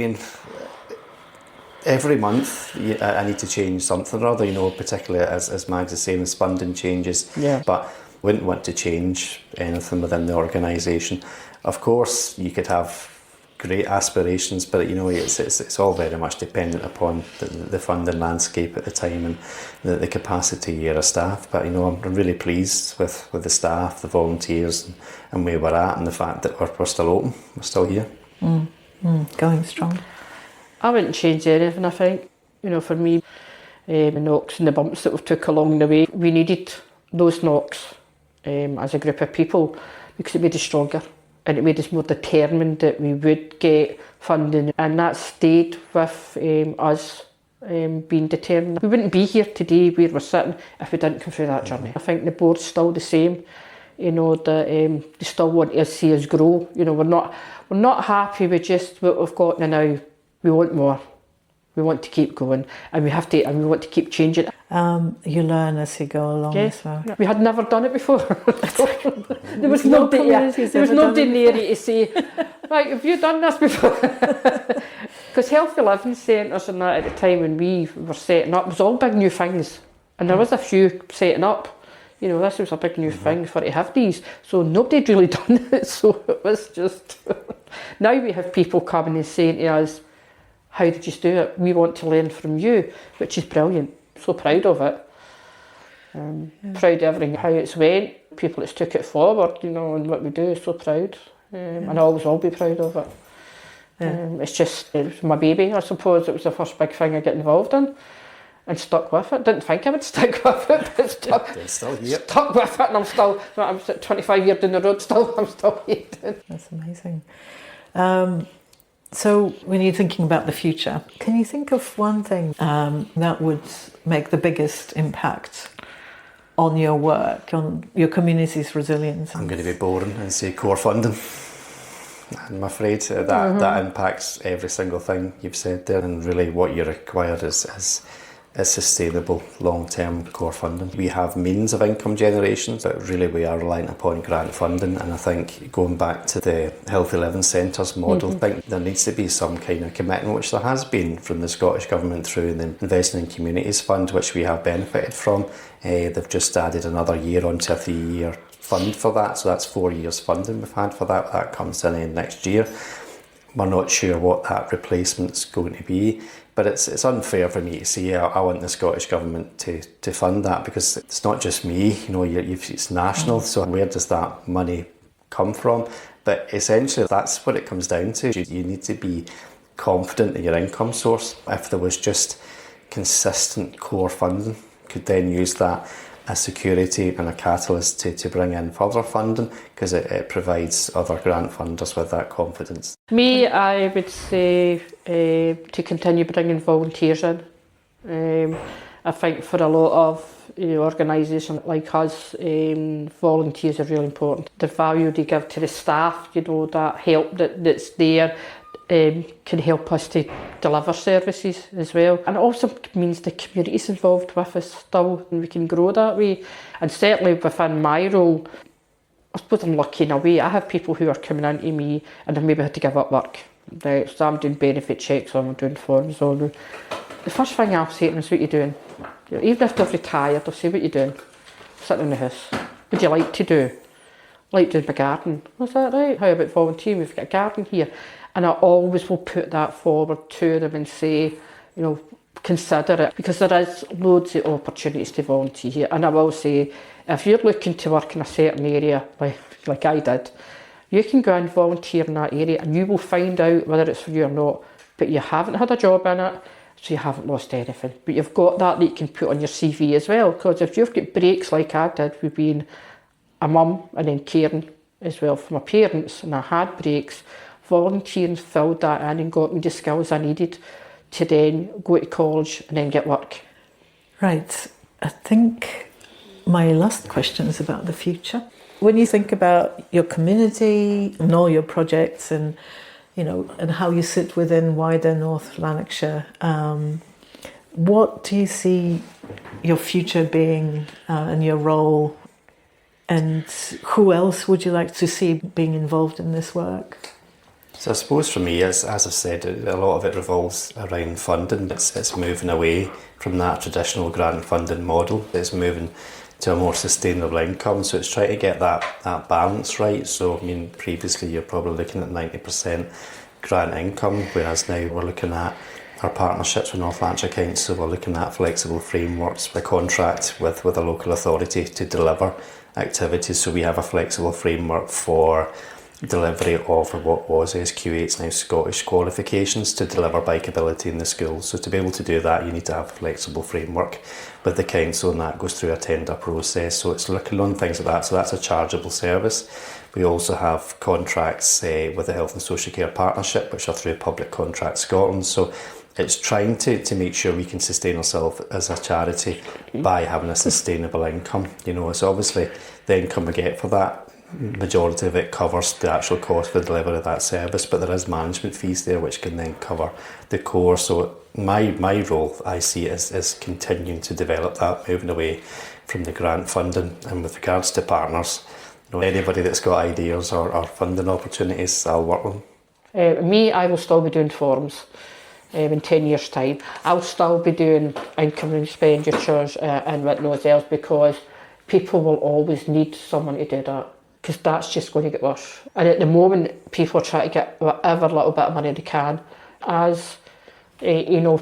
month I need to change something or other, particularly as Mags is saying, funding changes. Yeah. But wouldn't want to change anything within the organisation. Of course, you could have great aspirations, but it's all very much dependent upon the funding landscape at the time and the capacity of staff. But I'm really pleased with the staff, the volunteers, and where we're at, and the fact that we're still open, we're still here. Going strong. I wouldn't change anything, I think. For me, the knocks and the bumps that we took along the way, we needed those knocks as a group of people because it made us stronger and it made us more determined that we would get funding, and that stayed with us being determined. We wouldn't be here today where we're sitting if we didn't come through that journey. I think the board's still the same, that they still want to see us grow. We're not happy with just what we've got now. We want more. We want to keep going, and we want to keep changing. You learn as you go along as well. We had never done it before. There was nobody near you to say, right, have you done this before? Because healthy living centres and that at the time when we were setting up was all big new things, and there was a few setting up. This was a big new thing for to have these, so nobody had really done it. So it was just now we have people coming and saying to us, how did you do it? We want to learn from you, which is brilliant. So proud of it. Proud of everything, how it's went, people that's took it forward, and what we do, so proud. And I always will be proud of it. It was my baby, I suppose. It was the first big thing I get involved in and stuck with it. Didn't think I would stick with it, but stuck with it, and I'm 25 years down the road, I'm still here. That's amazing. So when you're thinking about the future, can you think of one thing that would make the biggest impact on your work, on your community's resilience? I'm going to be boring and say core funding. I'm afraid that impacts every single thing you've said there, and really what you require is is sustainable long-term core funding. We have means of income generation, but really we are reliant upon grant funding, and I think going back to the Healthy Living Centres model, I think there needs to be some kind of commitment, which there has been from the Scottish Government through the Investing in Communities Fund, which we have benefited from. They've just added another year onto a 3-year fund for that, so that's 4 years funding we've had for that. That comes to an end next year. We're not sure what that replacement's going to be, but it's unfair for me to say I want the Scottish Government to fund that, because it's not just me, it's national, so where does that money come from? But essentially that's what it comes down to. You need to be confident in your income source. If there was just consistent core funding, could then use that as security and a catalyst to bring in further funding, because it provides other grant funders with that confidence. Me, I would say to continue bringing volunteers in. I think for a lot of organisations like us, volunteers are really important. The value they give to the staff, that help that's there, can help us to deliver services as well. And it also means the community's involved with us still, and we can grow that way. And certainly within my role, I suppose I'm lucky in a way. I have people who are coming into me and I've maybe had to give up work. Right? So I'm doing benefit checks or I'm doing forms. Or the first thing I'll say to them is, what are you doing? Even if they've retired, I'll say, what are you doing? Sitting in the house. What do you like to do? I like doing my garden. Was that right? How about volunteering? We've got a garden here. And I always will put that forward to them and say, consider it, because there is loads of opportunities to volunteer here. And I will say, if you're looking to work in a certain area, like I did, you can go and volunteer in that area and you will find out whether it's for you or not. But you haven't had a job in it, so you haven't lost anything. But you've got that you can put on your CV as well, because if you've got breaks like I did with being a mum and then caring as well for my parents, and I had breaks, volunteering filled that in and got me the skills I needed to then go to college and then get work. Right. I think my last question is about the future. When you think about your community and all your projects and how you sit within wider North Lanarkshire, what do you see your future being and your role, and who else would you like to see being involved in this work? So I suppose for me, as I've said, a lot of it revolves around funding. It's moving away from that traditional grant funding model. It's moving to a more sustainable income. So it's trying to get that balance right. So previously you're probably looking at 90% grant income, whereas now we're looking at our partnerships with North Lanarkshire Council. We're looking at flexible frameworks, a contract with a local authority to deliver activities. So we have a flexible framework for delivery of what was SQ8's now Scottish qualifications to deliver bikeability in the schools. So to be able to do that, you need to have a flexible framework with the council, and that goes through a tender process. So it's looking on things like that. So that's a chargeable service. We also have contracts with the Health and Social Care Partnership, which are through Public Contract Scotland. So it's trying to make sure we can sustain ourselves as a charity by having a sustainable income. So obviously the income we get for that, majority of it covers the actual cost for the delivery of that service, but there is management fees there which can then cover the core. So my role, I see, is continuing to develop that, moving away from the grant funding. And with regards to partners, anybody that's got ideas or funding opportunities, I'll work with them. Me, I will still be doing forums in 10 years' time. I'll still be doing income and expenditures and whatnot else, because people will always need someone to do that, because that's just going to get worse. And at the moment, people are trying to get whatever little bit of money they can. As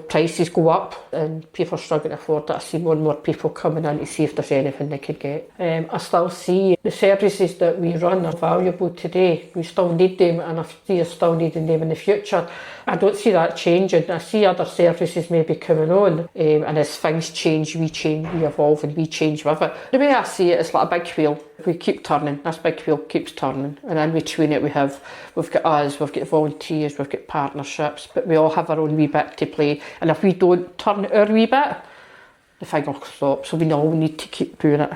prices go up and people are struggling to afford it, I see more and more people coming in to see if there's anything they could get. I still see the services that we run are valuable today. We still need them, and I see us still needing them in the future. I don't see that changing. I see other services maybe coming on, and as things change, we evolve and we change with it. The way I see it, it's like a big wheel. We keep turning, this big wheel keeps turning, and in between it we've got us, we've got volunteers, we've got partnerships, but we all have our own wee bit to play, and if we don't turn our wee bit, the thing will stop, so we all need to keep doing it.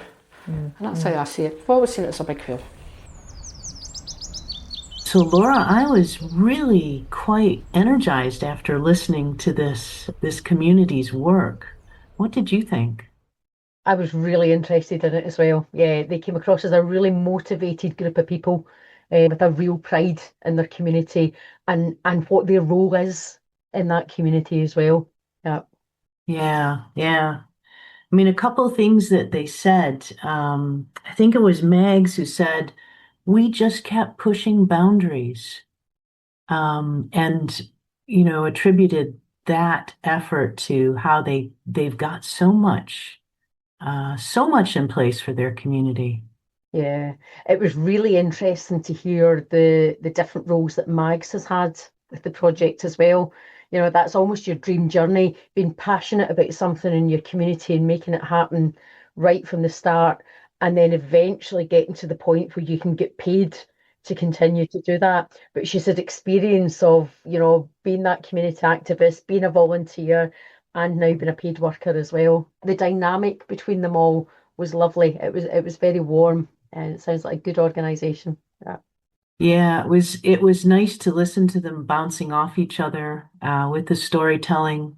And that's how I see it. I've always seen it as a big wheel. So Laura, I was really quite energized after listening to this community's work. What did you think? I was really interested in it as well. Yeah, they came across as a really motivated group of people with a real pride in their community and what their role is in that community as well. Yeah. Yeah, yeah. I mean, a couple of things that they said. I think it was Megs who said, we just kept pushing boundaries, and attributed that effort to how they've got so much in place for their community. Yeah, it was really interesting to hear the different roles that Mags has had with the project as well. That's almost your dream journey, being passionate about something in your community and making it happen right from the start, and then eventually getting to the point where you can get paid to continue to do that. But she's had experience of, being that community activist, being a volunteer, and now being a paid worker as well. The dynamic between them all was lovely. It was very warm and it sounds like a good organization. Yeah. Yeah, it was nice to listen to them bouncing off each other with the storytelling.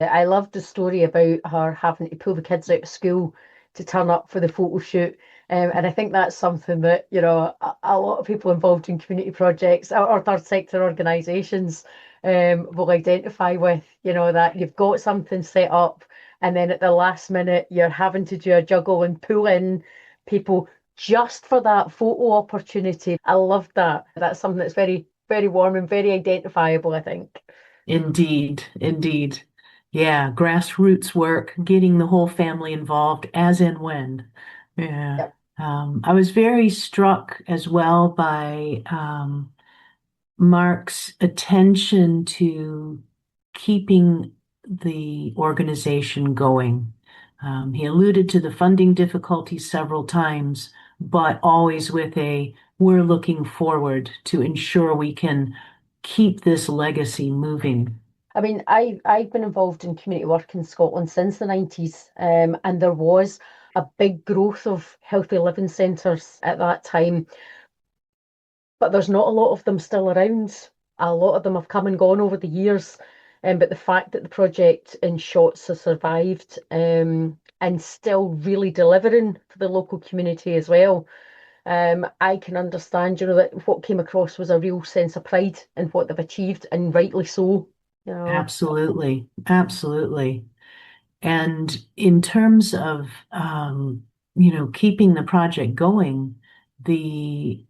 I loved the story about her having to pull the kids out of school to turn up for the photo shoot. And I think that's something that, a lot of people involved in community projects or third sector organisations will identify with, that you've got something set up and then at the last minute you're having to do a juggle and pull in people just for that photo opportunity. I love that. That's something that's very, very warm and very identifiable, I think. Indeed, indeed. Yeah, grassroots work, getting the whole family involved as and when. Yeah. Yep. I was very struck as well by Mark's attention to keeping the organization going. He alluded to the funding difficulties several times, but always with we're looking forward to ensure we can keep this legacy moving. I mean, I've been involved in community work in Scotland since the 90s, and there was a big growth of healthy living centres at that time, but there's not a lot of them still around. A lot of them have come and gone over the years, but the fact that the project in Shotts has survived and still really delivering for the local community as well, I can understand, that what came across was a real sense of pride in what they've achieved, and rightly so. Absolutely, absolutely. And in terms of, keeping the project going, the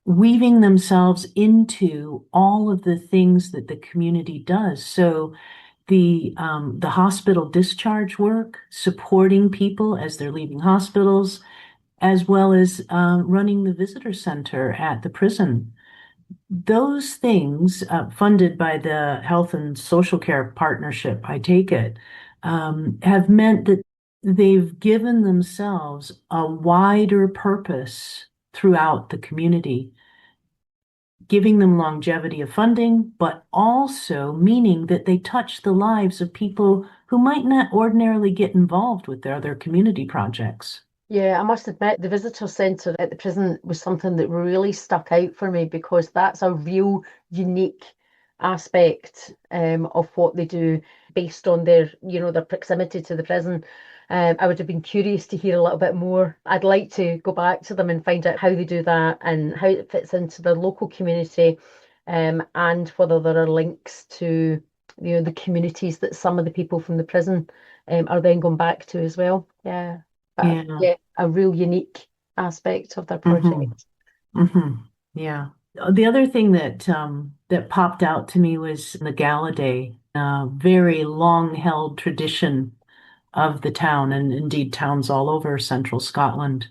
weaving themselves into all of the things that the community does. So the hospital discharge work, supporting people as they're leaving hospitals, as well as running the visitor center at the prison. Those things, funded by the Health and Social Care Partnership, I take it, have meant that they've given themselves a wider purpose throughout the community, giving them longevity of funding, but also meaning that they touch the lives of people who might not ordinarily get involved with their other community projects. Yeah, I must admit, the visitor centre at the prison was something that really stuck out for me because that's a real unique aspect of what they do based on their proximity to the prison. I would have been curious to hear a little bit more. I'd like to go back to them and find out how they do that and how it fits into their local community, and whether there are links to, the communities that some of the people from the prison are then going back to as well. Yeah. But Yeah. yeah, a real unique aspect of their hmm project. hmm Yeah. The other thing that popped out to me was the Gala Day, a very long-held tradition of the town, and indeed towns all over central Scotland.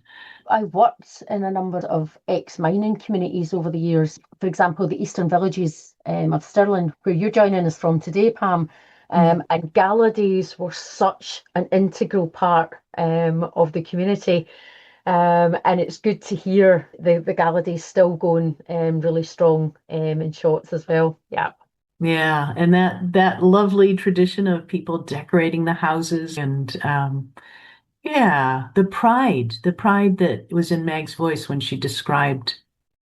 I worked in a number of ex-mining communities over the years. For example, the Eastern Villages of Stirling, where you're joining us from today, Pam. And gala days were such an integral part of the community. And it's good to hear the gala days still going really strong in Shotts as well. Yeah. Yeah, and that lovely tradition of people decorating the houses and yeah, the pride that was in Meg's voice when she described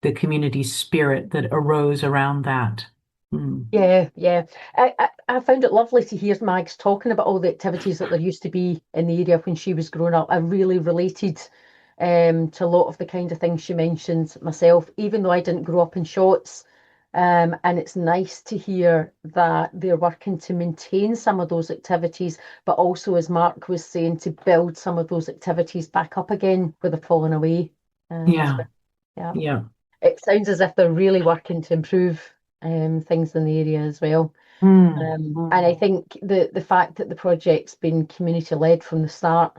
the community spirit that arose around that. Yeah, yeah. I found it lovely to hear Mags talking about all the activities that there used to be in the area when she was growing up. I really related to a lot of the kind of things she mentioned myself, even though I didn't grow up in Shotts. And it's nice to hear that they're working to maintain some of those activities, but also, as Mark was saying, to build some of those activities back up again where they've fallen away. As Yeah, well. Yeah. yeah. It sounds as if they're really working to improve things in the area as well. Mm, And I mm. think the fact that the project's been community led from the start,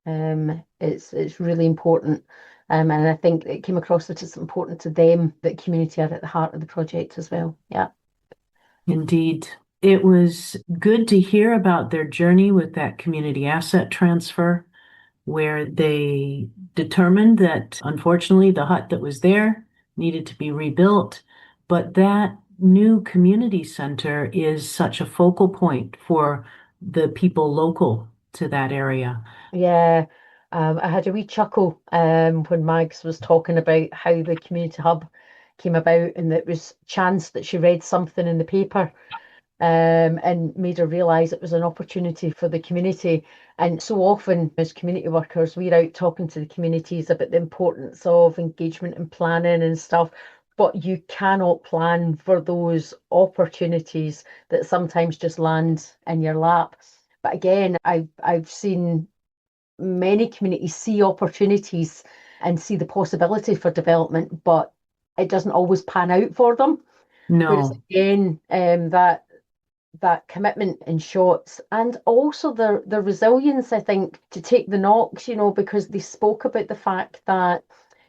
it's really important. And I think it came across that it's important to them that community are at the heart of the project as well. Yeah. Indeed. It was good to hear about their journey with that community asset transfer, where they determined that unfortunately the hut that was there needed to be rebuilt, but that new community center is such a focal point for the people local to that area. Yeah. I had a wee chuckle when Mags was talking about how the community hub came about, and it was chance that she read something in the paper and made her realise it was an opportunity for the community. And so often, as community workers, we're out talking to the communities about the importance of engagement and planning and stuff. But you cannot plan for those opportunities that sometimes just land in your lap. But again, I've seen many communities see opportunities and see the possibility for development, but it doesn't always pan out for them. Whereas No, again, that commitment in Shotts and also the resilience, I think, to take the knocks, because they spoke about the fact that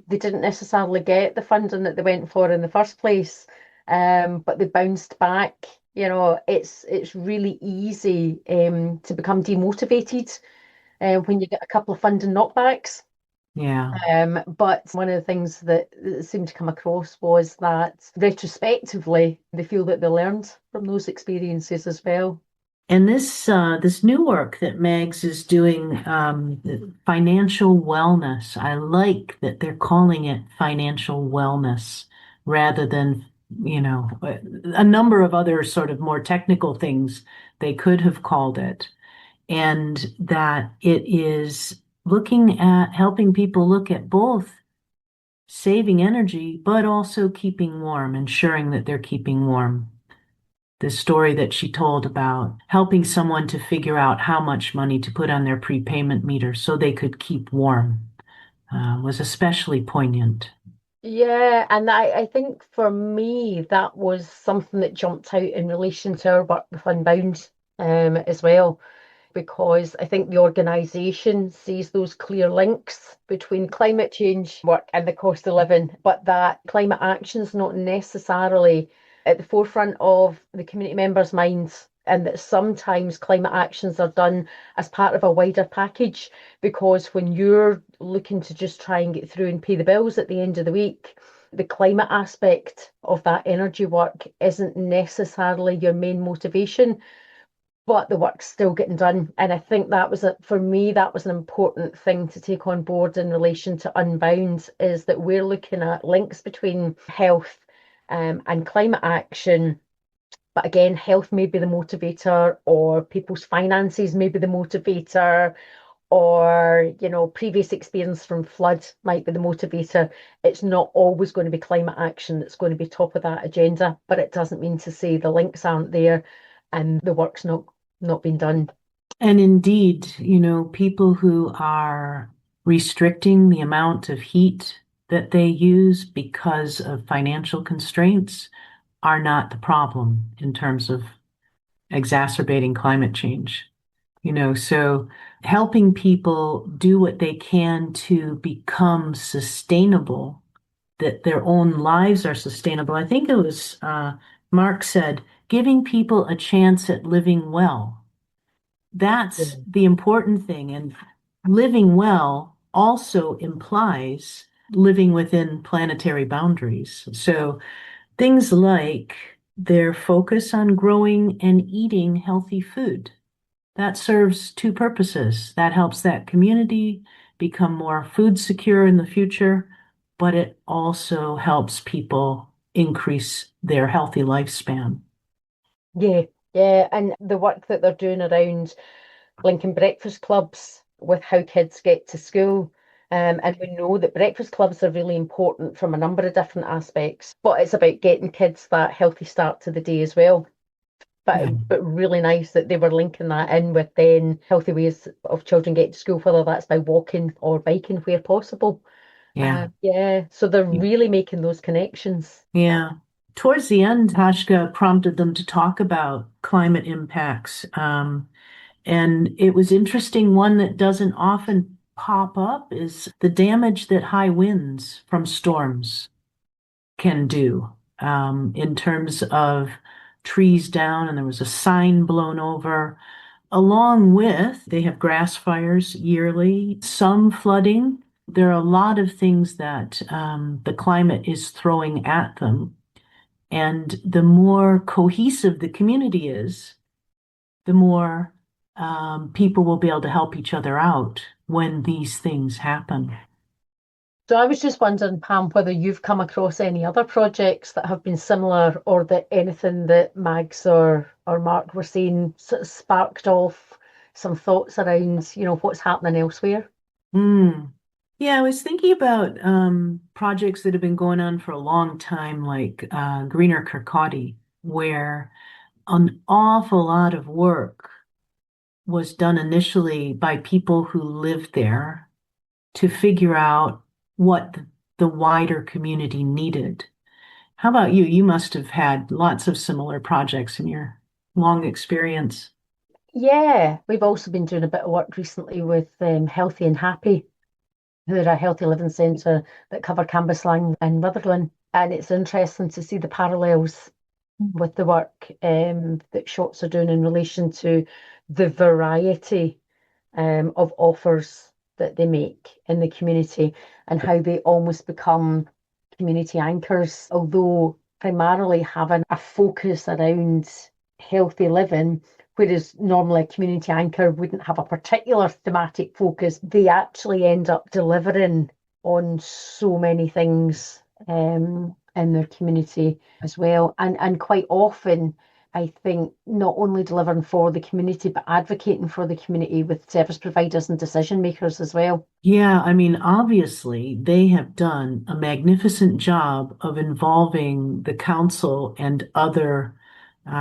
they didn't necessarily get the funding that they went for in the first place, but they bounced back. It's really easy to become demotivated when you get a couple of funding knockbacks. yeah. But one of the things that seemed to come across was that retrospectively, they feel that they learned from those experiences as well. And this new work that Megs is doing, financial wellness. I like that they're calling it financial wellness rather than, a number of other sort of more technical things they could have called it. And that it is looking at helping people look at both saving energy, but also keeping warm, ensuring that they're keeping warm. The story that she told about helping someone to figure out how much money to put on their prepayment meter so they could keep warm was especially poignant. Yeah, and I think for me, that was something that jumped out in relation to our work with Unbound as well, because I think the organisation sees those clear links between climate change work and the cost of living, but that climate action is not necessarily at the forefront of the community members' minds. And that sometimes climate actions are done as part of a wider package, because when you're looking to just try and get through and pay the bills at the end of the week, the climate aspect of that energy work isn't necessarily your main motivation, but the work's still getting done. And I think that was for me, that was an important thing to take on board in relation to Unbound, is that we're looking at links between health and climate action. But again, health may be the motivator, or people's finances may be the motivator, or previous experience from flood might be the motivator. It's not always going to be climate action that's going to be top of that agenda, but it doesn't mean to say the links aren't there and the work's not been done. And indeed, people who are restricting the amount of heat that they use because of financial constraints are not the problem in terms of exacerbating climate change. So helping people do what they can to become sustainable, that their own lives are sustainable. I think it was Mark said, giving people a chance at living well. That's Yeah. the important thing. And living well also implies living within planetary boundaries. So things like their focus on growing and eating healthy food. That serves two purposes. That helps that community become more food secure in the future, but it also helps people increase their healthy lifespan. Yeah, yeah, and the work that they're doing around linking breakfast clubs with how kids get to school. And we know that breakfast clubs are really important from a number of different aspects, but it's about getting kids that healthy start to the day as well. Yeah. But really nice that they were linking that in with then healthy ways of children getting to school, whether that's by walking or biking where possible. Yeah. Yeah, so they're really making those connections. Yeah. Towards the end, Kaska prompted them to talk about climate impacts. And it was interesting. One that doesn't often pop up is the damage that high winds from storms can do, in terms of trees down, and there was a sign blown over. Along with, they have grass fires yearly, some flooding. There are a lot of things that the climate is throwing at them. And the more cohesive the community is, the more people will be able to help each other out when these things happen. So I was just wondering, Pam, whether you've come across any other projects that have been similar, or that anything that Mags or Mark were saying sort of sparked off some thoughts around, what's happening elsewhere. Mm. Yeah, I was thinking about projects that have been going on for a long time, like Greener Kirkcaldy, where an awful lot of work was done initially by people who lived there to figure out what the wider community needed. How about you? You must have had lots of similar projects in your long experience. Yeah, we've also been doing a bit of work recently with Healthy and Happy, who are a healthy living centre that cover Cambuslang and Rutherglen. And it's interesting to see the parallels with the work that Shots are doing in relation to the variety of offers that they make in the community, and how they almost become community anchors, although primarily having a focus around healthy living. Whereas normally a community anchor wouldn't have a particular thematic focus, they actually end up delivering on so many things in their community as well. And quite often, I think not only delivering for the community, but advocating for the community with service providers and decision makers as well. Yeah, I mean, obviously, they have done a magnificent job of involving the council and other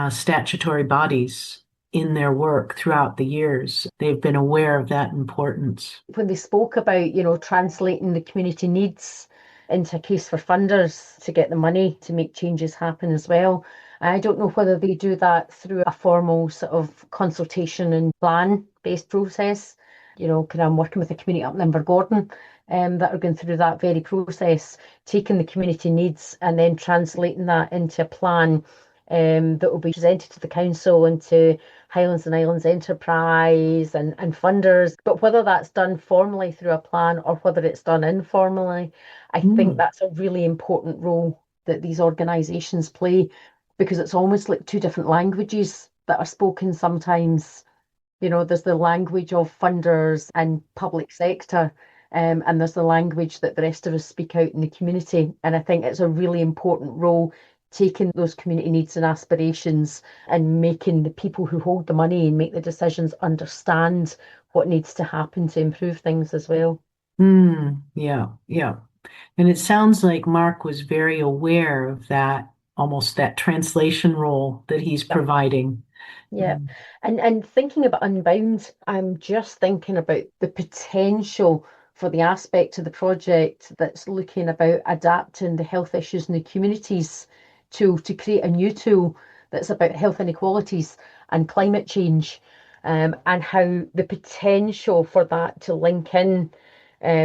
statutory bodies in their work throughout the years. They've been aware of that importance. When they spoke about, translating the community needs into a case for funders to get the money to make changes happen as well. I don't know whether they do that through a formal sort of consultation and plan-based process. Kind of I'm working with a community up in Invergordon that are going through that very process, taking the community needs and then translating that into a plan that will be presented to the council and to Highlands and Islands Enterprise and funders. But whether that's done formally through a plan or whether it's done informally, I think that's a really important role that these organisations play, because it's almost like two different languages that are spoken sometimes. There's the language of funders and public sector, and there's the language that the rest of us speak out in the community. And I think it's a really important role, taking those community needs and aspirations and making the people who hold the money and make the decisions understand what needs to happen to improve things as well. Yeah, yeah. And it sounds like Mark was very aware of that, almost that translation role that he's providing. Yeah. And thinking about Unbound, I'm just thinking about the potential for the aspect of the project that's looking about adapting the health issues in the communities tool to create a new tool that's about health inequalities and climate change, and how the potential for that to link in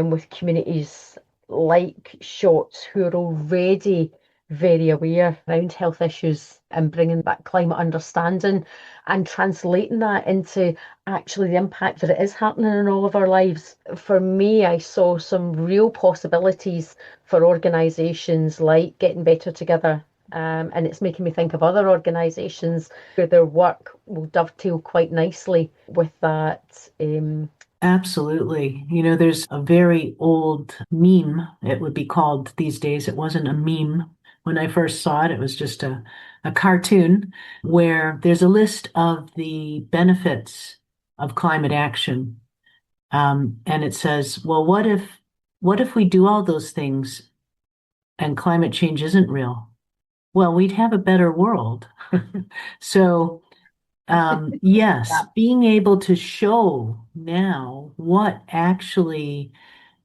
with communities like Shots, who are already very aware around health issues, and bringing that climate understanding and translating that into actually the impact that it is happening in all of our lives. For me, I saw some real possibilities for organisations like Getting Better Together. And it's making me think of other organisations where their work will dovetail quite nicely with that. Absolutely. There's a very old meme, it would be called these days. It wasn't a meme When I first saw it, it was just a cartoon where there's a list of the benefits of climate action. And it says, well, what if we do all those things and climate change isn't real? Well, we'd have a better world. So, yes, being able to show now what actually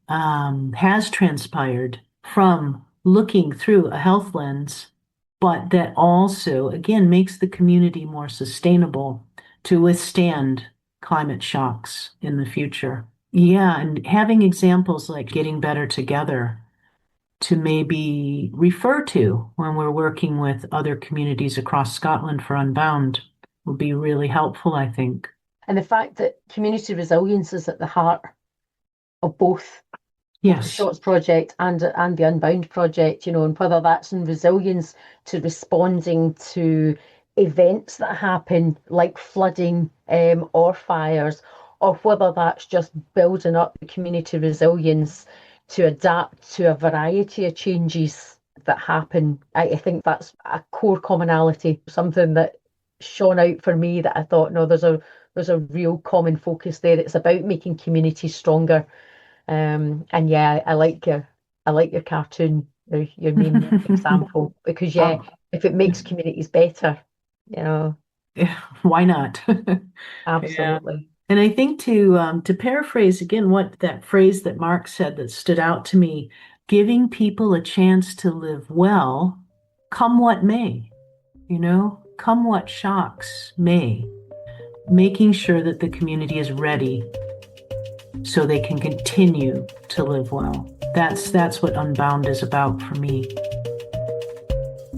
has transpired from looking through a health lens, but that also, again, makes the community more sustainable to withstand climate shocks in the future. Yeah, and having examples like Getting Better Together to maybe refer to when we're working with other communities across Scotland for Unbound will be really helpful, I think. And the fact that community resilience is at the heart of both the SHOTS project and the Unbound project, you know, and whether that's in resilience to responding to events that happen like flooding or fires, or whether that's just building up the community resilience to adapt to a variety of changes that happen. I think that's a core commonality, something that shone out for me that I thought, no, there's a real common focus there. It's about making communities stronger. And yeah, I like your cartoon, your main example, because if it makes communities better, you know, why not? Absolutely. Yeah. And I think to paraphrase again what that phrase that Mark said that stood out to me, giving people a chance to live well, come what may, you know, come what shocks may, making sure that the community is ready so they can continue to live well. That's what Unbound is about for me.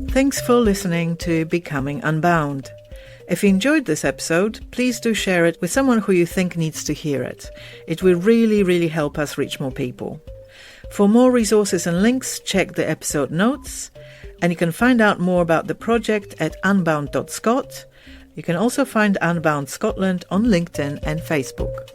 Thanks for listening to Becoming Unbound. If you enjoyed this episode, please do share it with someone who you think needs to hear it. It will really, really help us reach more people. For more resources and links, check the episode notes, and you can find out more about the project at unbound.scot. You can also find Unbound Scotland on LinkedIn and Facebook.